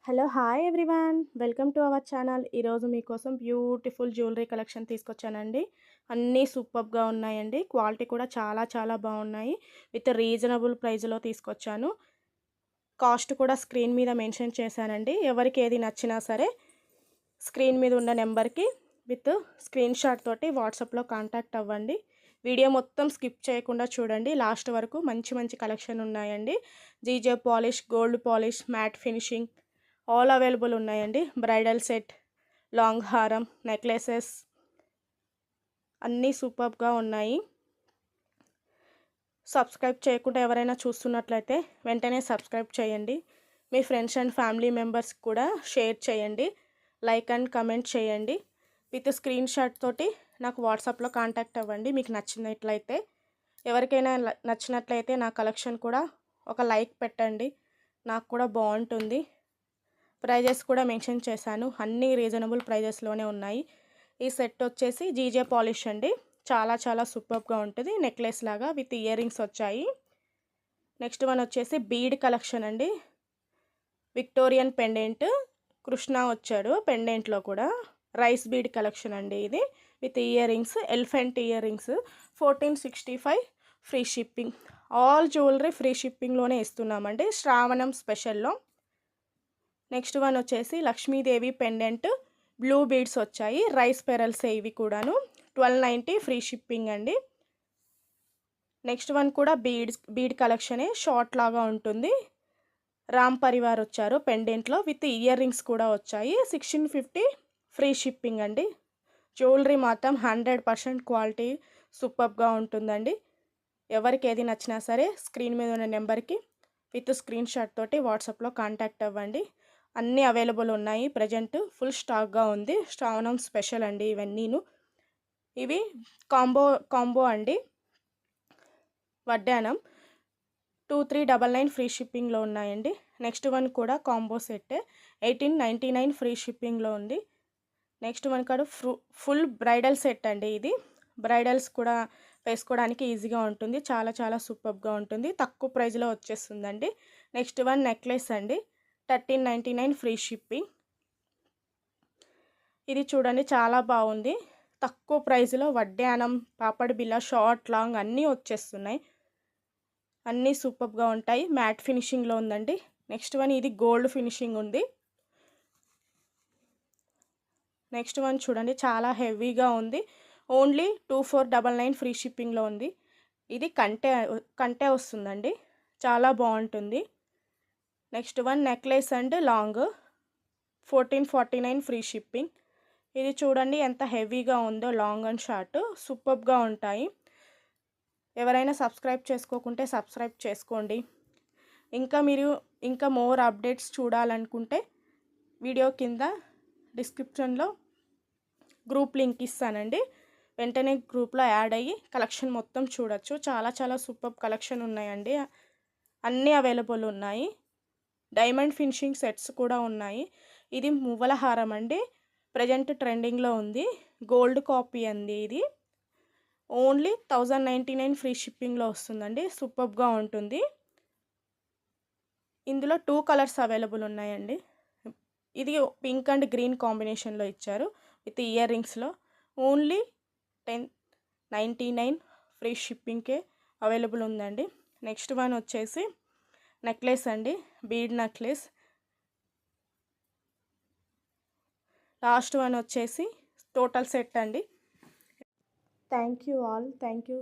Hello! Hi everyone. Welcome to our channel. ఈరోజు మీకోసం beautiful jewellery collection తీసుకొచ్చానండి. అన్నీ సూపర్బ్‌గా ఉన్నాయండి. క్వాలిటీ కూడా చాలా చాలా బాగున్నాయి. విత్ రీజనబుల్ ప్రైస్‌లో తీసుకొచ్చాను. కాస్ట్ కూడా స్క్రీన్ మీద మెన్షన్ చేశానండి. ఎవరికి ఏది నచ్చినా సరే స్క్రీన్ మీద ఉన్న నెంబర్‌కి విత్ స్క్రీన్ షాట్ తోటి వాట్సాప్‌లో కాంటాక్ట్ అవ్వండి. వీడియో మొత్తం స్కిప్ చేయకుండా చూడండి. లాస్ట్ వరకు మంచి మంచి కలెక్షన్ ఉన్నాయండి. GJ polish, gold polish, matte finishing all available ఉన్నాయండి. బ్రైడల్ సెట్, లాంగ్ హారం, నెక్లెసెస్ అన్నీ సూపర్బ్‌గా ఉన్నాయి. సబ్స్క్రైబ్ చేయకుండా ఎవరైనా చూస్తున్నట్లయితే వెంటనే సబ్స్క్రైబ్ చేయండి. మీ ఫ్రెండ్స్ అండ్ ఫ్యామిలీ మెంబర్స్కి కూడా షేర్ చేయండి. లైక్ అండ్ కమెంట్ చేయండి. విత్ స్క్రీన్ షాట్ తోటి నాకు వాట్సాప్లో కాంటాక్ట్ అవ్వండి మీకు నచ్చినట్లయితే. ఎవరికైనా నచ్చినట్లయితే నా కలెక్షన్ కూడా ఒక లైక్ పెట్టండి. నాకు కూడా బాగుంటుంది. ప్రైజెస్ కూడా మెన్షన్ చేశాను. అన్నీ రీజనబుల్ ప్రైజెస్లోనే ఉన్నాయి. ఈ సెట్ వచ్చేసి జీజే పాలిష్ అండి. చాలా చాలా సూపర్బ్‌గా ఉంటుంది. నెక్లెస్ లాగా విత్ ఇయర్ రింగ్స్ వచ్చాయి. నెక్స్ట్ వన్ వచ్చేసి బీడ్ కలెక్షన్ అండి. విక్టోరియన్ పెండెంట్ కృష్ణ వచ్చాడు పెండెంట్లో కూడా. రైస్ బీడ్ కలెక్షన్ అండి ఇది. With ear rings, elephant ear rings. 1465 free shipping. All jewellery free షిప్పింగ్లోనే ఇస్తున్నామండి శ్రావణం స్పెషల్లో. నెక్స్ట్ వన్ వచ్చేసి లక్ష్మీదేవి పెండెంట్ బ్లూ బీడ్స్ వచ్చాయి. రైస్ పెరల్స్ ఇవి కూడాను. 1290 ఫ్రీ షిప్పింగ్ అండి. నెక్స్ట్ వన్ కూడా బీడ్ కలెక్షనే. షార్ట్ లాగా ఉంటుంది. రామ్ పరివార్ వచ్చారు పెండెంట్లో విత్ ఇయర్ రింగ్స్ కూడా వచ్చాయి. 1650 ఫ్రీ షిప్పింగ్ అండి. జ్యువెలరీ మాత్రం 100% క్వాలిటీ సూపర్బ్గా ఉంటుందండి. ఎవరికి ఏది నచ్చినా సరే స్క్రీన్ మీద ఉన్న నెంబర్కి విత్ స్క్రీన్ షాట్ తోటి వాట్సాప్లో కాంటాక్ట్ అవ్వండి. అన్నీ అవైలబుల్ ఉన్నాయి. ప్రజెంట్ ఫుల్ స్టాక్గా ఉంది. శ్రావణం స్పెషల్ అండి ఇవన్నీను. ఇవి కాంబో అండి. వడ్డానం 2399 ఫ్రీ షిప్పింగ్లో ఉన్నాయండి. నెక్స్ట్ వన్ కూడా కాంబో సెట్టే 1899 ఫ్రీ షిప్పింగ్లో ఉంది. నెక్స్ట్ వన్ కూడా ఫుల్ బ్రైడల్ సెట్ అండి ఇది. బ్రైడల్స్ కూడా వేసుకోవడానికి ఈజీగా ఉంటుంది. చాలా చాలా సూపర్బ్గా ఉంటుంది. తక్కువ ప్రైస్లో వచ్చేస్తుందండి. నెక్స్ట్ వన్ నెక్లెస్ అండి. 1399 ఫ్రీ షిప్పింగ్. ఇది చూడండి చాలా బాగుంది. తక్కువ ప్రైస్లో వడ్డానం, పాపడి బిల్ల, షార్ట్ లాంగ్ అన్నీ వచ్చేస్తున్నాయి. అన్నీ సూపర్బ్గా ఉంటాయి. మ్యాట్ ఫినిషింగ్లో ఉందండి. నెక్స్ట్ వన్ ఇది గోల్డ్ ఫినిషింగ్ ఉంది. నెక్స్ట్ వన్ చూడండి చాలా హెవీగా ఉంది. ఓన్లీ 2499 ఫ్రీ షిప్పింగ్లో ఉంది. ఇది కంటే వస్తుందండి. చాలా బాగుంటుంది. Next one necklace and long 1449 free shipping. ఇది చూడండి ఎంత హెవీగా ఉందో. లాంగ్ అండ్ షార్ట్ సూపర్బ్గా ఉంటాయి. ఎవరైనా సబ్స్క్రైబ్ చేసుకోకుంటే సబ్స్క్రైబ్ చేసుకోండి. ఇంకా మోర్ అప్డేట్స్ చూడాలనుకుంటే వీడియో కింద డిస్క్రిప్షన్లో గ్రూప్ లింక్ ఇస్తానండి. వెంటనే గ్రూప్లో యాడ్ అయ్యి కలెక్షన్ మొత్తం చూడొచ్చు. చాలా చాలా సూపర్ కలెక్షన్ ఉన్నాయండి. అన్నీ అవైలబుల్ ఉన్నాయి. డైమండ్ ఫినిషింగ్ సెట్స్ కూడా ఉన్నాయి. ఇది మువ్వల హారం అండి. ప్రజెంట్ ట్రెండింగ్లో ఉంది. గోల్డ్ కాపీ అండి ఇది. ఓన్లీ 1099 ఫ్రీ షిప్పింగ్లో వస్తుందండి. సూపర్బ్గా ఉంటుంది. ఇందులో 2 కలర్స్ అవైలబుల్ ఉన్నాయండి. ఇది పింక్ అండ్ గ్రీన్ కాంబినేషన్లో ఇచ్చారు విత్ ఇయర్ రింగ్స్లో. ఓన్లీ 1099 ఫ్రీ షిప్పింగ్కే అవైలబుల్ ఉందండి. నెక్స్ట్ వన్ వచ్చేసి నెక్లెస్ అండి. Bead necklace. లాస్ట్ వన్ వచ్చేసి టోటల్ సెట్ అండి. Thank you all. Thank you.